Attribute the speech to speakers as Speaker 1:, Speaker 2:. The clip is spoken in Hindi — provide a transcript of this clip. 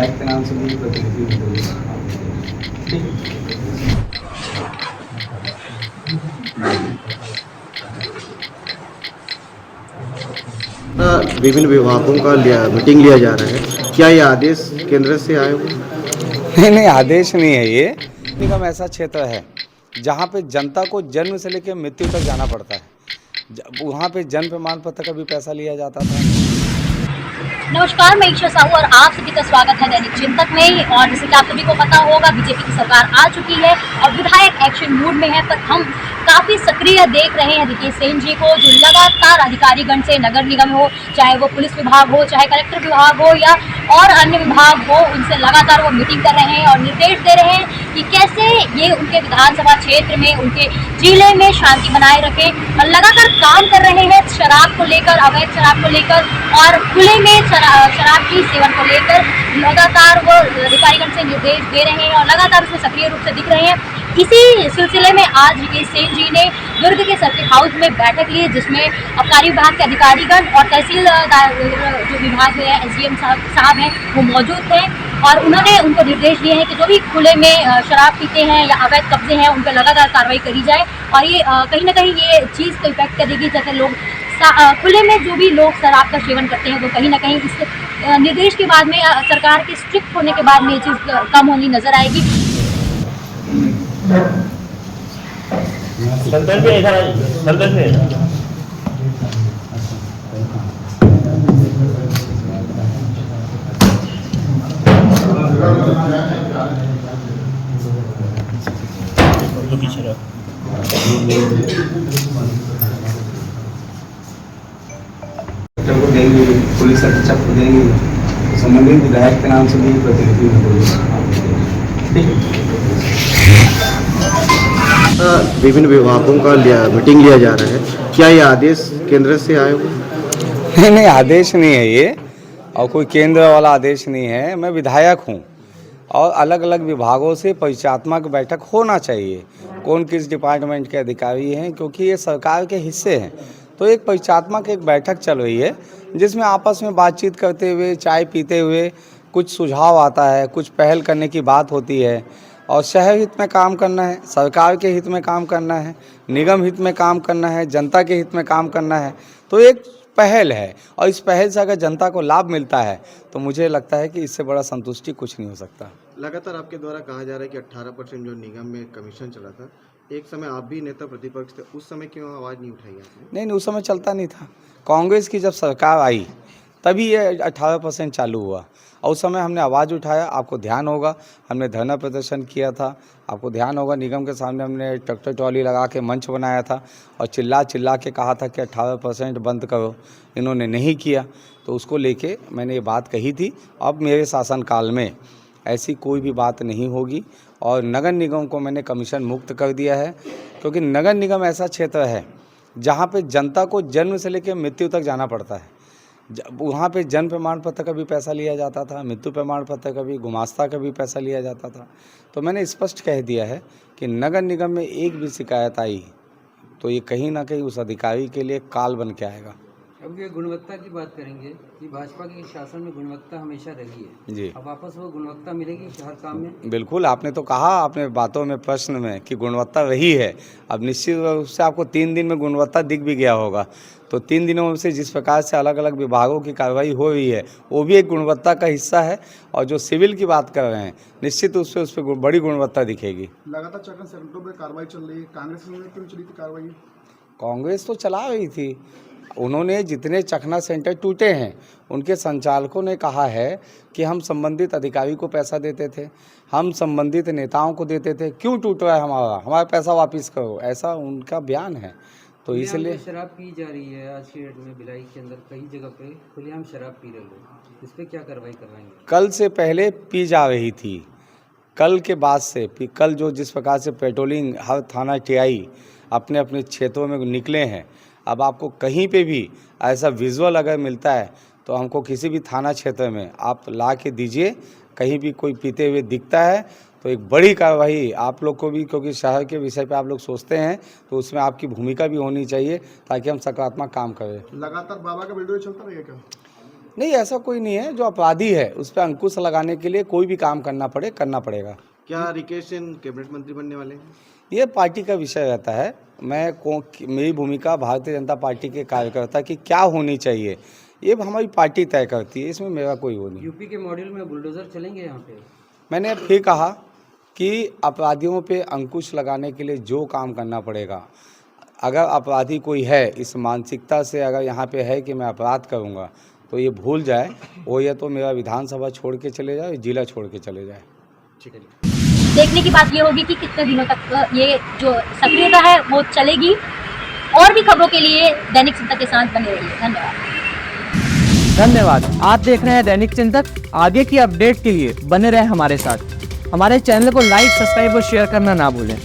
Speaker 1: विधायक के नाम से भी प्रतिनिधि
Speaker 2: विभिन्न विभागों का मीटिंग लिया जा रहा है, क्या ये आदेश केंद्र से आए हुए?
Speaker 3: नहीं नहीं, आदेश नहीं है ये। निगम ऐसा क्षेत्र है जहाँ पे जनता को जन्म से लेकर मृत्यु तक जाना पड़ता है। वहाँ पे जन्म प्रमाण पत्र का भी पैसा लिया जाता था।
Speaker 4: नमस्कार, मैं ईशा साहू और आप सभी का स्वागत है दैनिक चिंतक में। और जैसे कि आप सभी को पता होगा, बीजेपी की सरकार आ चुकी है और विधायक एक्शन मूड में है, पर हम काफी सक्रिय देख रहे हैं रितेश सेन जी को, जो लगातार अधिकारीगण से, नगर निगम हो, चाहे वो पुलिस विभाग हो, चाहे कलेक्टर विभाग हो या और अन्य विभाग हो, उनसे लगातार वो मीटिंग कर रहे हैं और निर्देश दे रहे हैं कि कैसे ये उनके विधानसभा क्षेत्र में, उनके जिले में शांति बनाए रखें। और लगातार काम कर रहे हैं शराब को लेकर, अवैध शराब को लेकर और खुले में शराब की सेवन को लेकर लगातार वो अधिकारीगण से निर्देश दे रहे हैं और लगातार उसमें सक्रिय रूप से दिख रहे हैं। इसी सिलसिले में आज रितेश सेन जी ने दुर्ग के सर्किट हाउस में बैठक ली, जिसमें आबकारी विभाग के अधिकारीगण और तहसीलदार जो विभाग में एसडीएम साहब हैं वो मौजूद थे और उन्होंने उनको निर्देश दिए हैं कि जो भी खुले में शराब पीते हैं या अवैध कब्जे हैं उन पर लगातार कार्रवाई करी जाए। और ये कहीं ना कहीं ये चीज़ को इफेक्ट करेगी, जैसे लोग खुले में जो भी लोग शराब का सेवन करते हैं, तो कहीं ना कहीं इस निर्देश के बाद में, सरकार के स्ट्रिक्ट होने के बाद में ये चीज़ कम होनी नजर आएगी।
Speaker 1: को देंगे, पुलिस अधीक्षक को देंगे, संबंधित विधायक के नाम से भी प्रतिनिधि
Speaker 2: विभिन्न विभागों का मीटिंग लिया जा रहा है, क्या ये आदेश केंद्र से आए हुए?
Speaker 3: नहीं नहीं, आदेश नहीं है ये और कोई केंद्र वाला आदेश नहीं है। मैं विधायक हूँ और अलग अलग विभागों से परिचयात्मक बैठक होना चाहिए, कौन किस डिपार्टमेंट के अधिकारी हैं, क्योंकि ये सरकार के हिस्से हैं। तो एक परिचयात्मक एक बैठक चल रही है जिसमें आपस में बातचीत करते हुए, चाय पीते हुए कुछ सुझाव आता है, कुछ पहल करने की बात होती है और शहर हित में काम करना है, सरकार के हित में काम करना है, निगम हित में काम करना है, जनता के हित में काम करना है। तो एक पहल है और इस पहल से अगर जनता को लाभ मिलता है तो मुझे लगता है कि इससे बड़ा संतुष्टि कुछ नहीं हो सकता।
Speaker 2: लगातार आपके द्वारा कहा जा रहा है कि 18% जो निगम में कमीशन चला था, एक समय आप भी नेता प्रतिपक्ष थे, उस समय क्यों आवाज़ नहीं उठाई आपने?
Speaker 3: नहीं, उस समय चलता नहीं था। कांग्रेस की जब सरकार आई तभी ये 18% चालू हुआ और उस समय हमने आवाज़ उठाया। आपको ध्यान होगा, हमने धरना प्रदर्शन किया था। आपको ध्यान होगा, निगम के सामने हमने ट्रैक्टर ट्रॉली लगा के मंच बनाया था और चिल्ला चिल्ला के कहा था कि 18% बंद करो। इन्होंने नहीं किया, तो उसको लेके मैंने ये बात कही थी। अब मेरे शासनकाल में ऐसी कोई भी बात नहीं होगी और नगर निगम को मैंने कमीशन मुक्त कर दिया है, क्योंकि नगर निगम ऐसा क्षेत्र है जहाँ पे जनता को जन्म से लेकर मृत्यु तक जाना पड़ता है। वहाँ पे जन्म प्रमाण पत्र का भी पैसा लिया जाता था, मृत्यु प्रमाण पत्र का भी, गुमास्ता का भी पैसा लिया जाता था। तो मैंने स्पष्ट कह दिया है कि नगर निगम में एक भी शिकायत आई तो ये कहीं ना कहीं उस अधिकारी के लिए काल बन के आएगा।
Speaker 5: अब ये गुणवत्ता की बात करेंगे कि भाजपा के शासन में गुणवत्ता हमेशा रही है
Speaker 3: जी।
Speaker 5: अब वापस वो गुणवत्ता मिलेगी हर काम में?
Speaker 3: बिल्कुल, आपने तो कहा अपने बातों में, प्रश्न में, कि गुणवत्ता रही है। अब निश्चित रूप से आपको 3 दिन में गुणवत्ता दिख भी गया होगा। तो 3 दिनों से जिस प्रकार से अलग अलग विभागों की कार्रवाई हो रही है वो भी एक गुणवत्ता का हिस्सा है। और जो सिविल की बात कर रहे हैं, निश्चित रूप से उस पर बड़ी गुणवत्ता दिखेगी।
Speaker 6: लगातार चक्र सेक्टरों पर कार्रवाई चल रही है, कांग्रेस में क्यों चली थी कार्रवाई?
Speaker 3: कांग्रेस तो चला रही थी। उन्होंने जितने चखना सेंटर टूटे हैं उनके संचालकों ने कहा है कि हम संबंधित अधिकारी को पैसा देते थे, हम संबंधित नेताओं को देते थे, क्यों टूट रहा है हमारा पैसा वापस करो, ऐसा उनका बयान है। तो इसलिए
Speaker 5: शराब पी जा रही है आज की डेट में, भिलाई के अंदर कई जगह पे खुलेआम शराब पी रहे लोग, इस पर क्या कार्रवाई करवाएंगे?
Speaker 3: कल से पहले पी जा रही थी, कल के बाद से कल जो जिस प्रकार से पेट्रोलिंग हर थाना टीआई अपने अपने क्षेत्रों में निकले हैं, अब आपको कहीं पे भी ऐसा विजुअल अगर मिलता है तो हमको किसी भी थाना क्षेत्र में आप ला के दीजिए। कहीं भी कोई पीते हुए दिखता है तो एक बड़ी कार्रवाई आप लोग को भी, क्योंकि शहर के विषय पे आप लोग सोचते हैं, तो उसमें आपकी भूमिका भी होनी चाहिए ताकि हम सकारात्मक काम करें।
Speaker 6: लगातार बाबा का वीडियो चलता रहेगा क्या?
Speaker 3: नहीं, ऐसा कोई नहीं है। जो अपराधी है उस पर अंकुश लगाने के लिए कोई भी काम करना पड़ेगा।
Speaker 2: क्या रिकेश सिंह कैबिनेट मंत्री बनने वाले हैं?
Speaker 3: ये पार्टी का विषय रहता है। मेरी भूमिका भारतीय जनता पार्टी के कार्यकर्ता की क्या होनी चाहिए ये हमारी पार्टी तय करती है, इसमें मेरा कोई वो नहीं।
Speaker 5: यूपी के मॉडल में बुलडोजर चलेंगे यहाँ पे?
Speaker 3: मैंने फिर कहा कि अपराधियों पे अंकुश लगाने के लिए जो काम करना पड़ेगा, अगर अपराधी कोई है इस मानसिकता से अगर यहाँ पे है कि मैं अपराध करूँगा तो ये भूल जाए, वो या तो मेरा विधानसभा छोड़ के चले जाए, जिला छोड़ के चले जाए।
Speaker 2: ठीक है।
Speaker 4: देखने की बात ये होगी कि कितने दिनों तक ये जो सक्रियता है वो चलेगी। और भी खबरों के लिए दैनिक चिंतक के साथ बने रहिए।
Speaker 7: धन्यवाद। आप देख रहे हैं दैनिक चिंतक। आगे की अपडेट के लिए बने रहें हमारे साथ। हमारे चैनल को लाइक, सब्सक्राइब और शेयर करना ना भूलें।